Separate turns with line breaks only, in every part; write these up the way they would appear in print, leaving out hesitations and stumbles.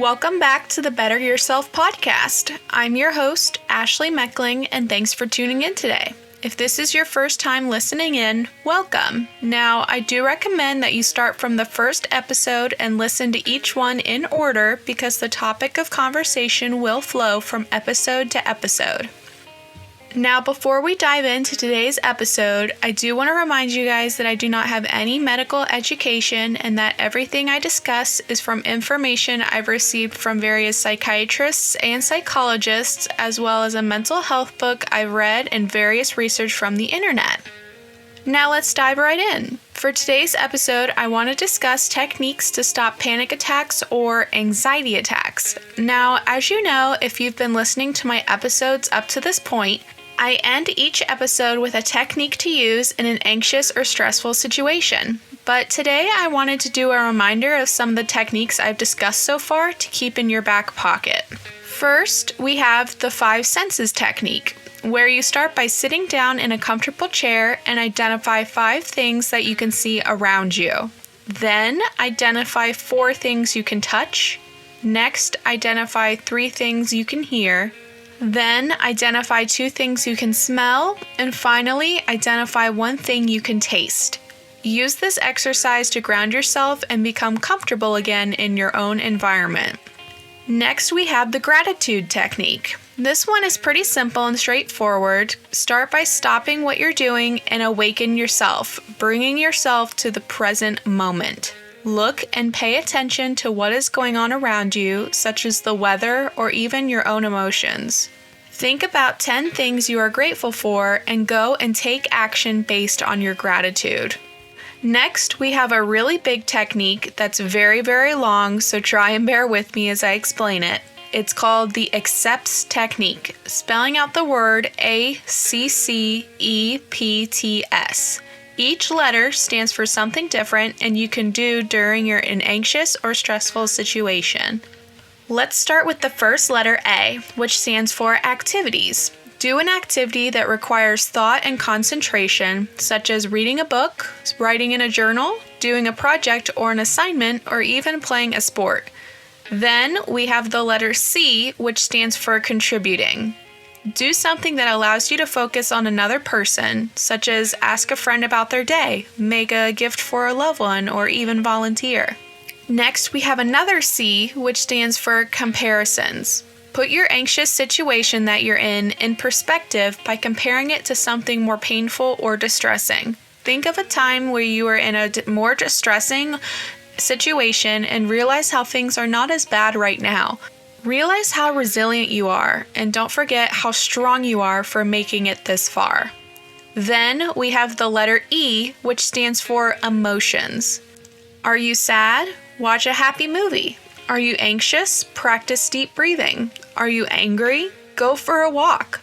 Welcome back to the Better Yourself podcast. I'm your host, Ashley Meckling, and thanks for tuning in today. If this is your first time listening in, welcome. Now, I do recommend that you start from the first episode and listen to each one in order because the topic of conversation will flow from episode to episode. Now, before we dive into today's episode, I do want to remind you guys that I do not have any medical education and that everything I discuss is from information I've received from various psychiatrists and psychologists, as well as a mental health book I've read and various research from the internet. Now let's dive right in. For today's episode, I want to discuss techniques to stop panic attacks or anxiety attacks. Now, as you know, if you've been listening to my episodes up to this point, I end each episode with a technique to use in an anxious or stressful situation. But today I wanted to do a reminder of some of the techniques I've discussed so far to keep in your back pocket. First, we have the 5 senses technique, where you start by sitting down in a comfortable chair and identify 5 things that you can see around you. Then, identify 4 things you can touch. Next, identify 3 things you can hear. Then, identify 2 things you can smell. And finally, identify 1 thing you can taste. Use this exercise to ground yourself and become comfortable again in your own environment. Next, we have the gratitude technique. This one is pretty simple and straightforward. Start by stopping what you're doing and awaken yourself, bringing yourself to the present moment. Look and pay attention to what is going on around you, such as the weather or even your own emotions. Think about 10 things you are grateful for and go and take action based on your gratitude. Next, we have a really big technique that's very, very long, so try and bear with me as I explain it. It's called the accepts technique, spelling out the word ACCEPTS. Each letter stands for something different and you can do during an anxious or stressful situation. Let's start with the first letter A, which stands for activities. Do an activity that requires thought and concentration, such as reading a book, writing in a journal, doing a project or an assignment, or even playing a sport. Then we have the letter C, which stands for contributing. Do something that allows you to focus on another person, such as ask a friend about their day, make a gift for a loved one, or even volunteer. Next, we have another C, which stands for comparisons. Put your anxious situation that you're in perspective by comparing it to something more painful or distressing. Think of a time where you were in a more distressing situation and realize how things are not as bad right now. Realize how resilient you are, and don't forget how strong you are for making it this far. Then we have the letter E, which stands for emotions. Are you sad? Watch a happy movie. Are you anxious? Practice deep breathing. Are you angry? Go for a walk.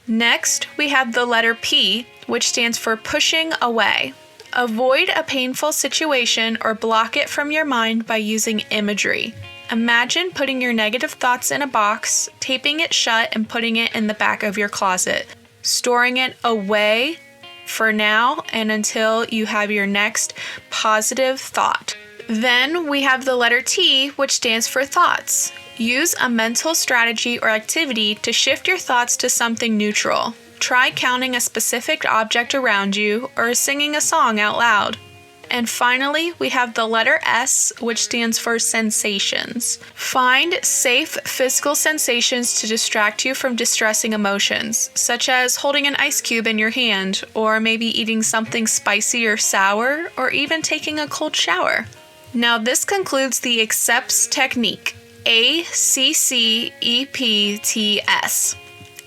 Next, we have the letter P, which stands for pushing away. Avoid a painful situation or block it from your mind by using imagery. Imagine putting your negative thoughts in a box, taping it shut, and putting it in the back of your closet, storing it away for now and until you have your next positive thought. Then we have the letter T, which stands for thoughts. Use a mental strategy or activity to shift your thoughts to something neutral. Try counting a specific object around you or singing a song out loud. And finally, we have the letter S, which stands for sensations. Find safe physical sensations to distract you from distressing emotions, such as holding an ice cube in your hand, or maybe eating something spicy or sour, or even taking a cold shower. Now, this concludes the accepts technique, ACCEPTS.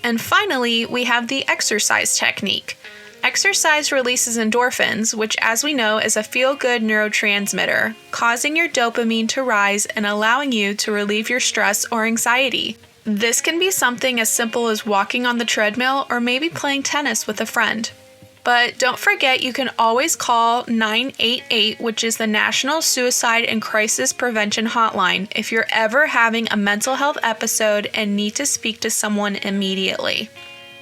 And finally, we have the exercise technique. Exercise releases endorphins, which, as we know, is a feel-good neurotransmitter, causing your dopamine to rise and allowing you to relieve your stress or anxiety. This can be something as simple as walking on the treadmill or maybe playing tennis with a friend. But don't forget, you can always call 988, which is the National Suicide and Crisis Prevention Hotline, if you're ever having a mental health episode and need to speak to someone immediately.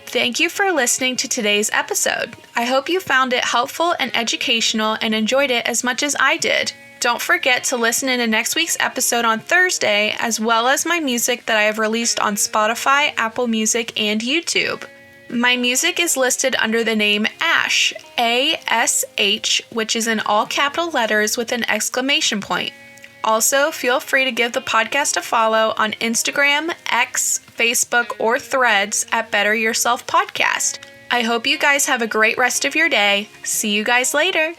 Thank you for listening to today's episode. I hope you found it helpful and educational and enjoyed it as much as I did. Don't forget to listen in to next week's episode on Thursday, as well as my music that I have released on Spotify, Apple Music, and YouTube. My music is listed under the name Ash, A-S-H, which is in all capital letters with an exclamation point. Also, feel free to give the podcast a follow on Instagram, X, Facebook, or Threads at Better Yourself Podcast. I hope you guys have a great rest of your day. See you guys later.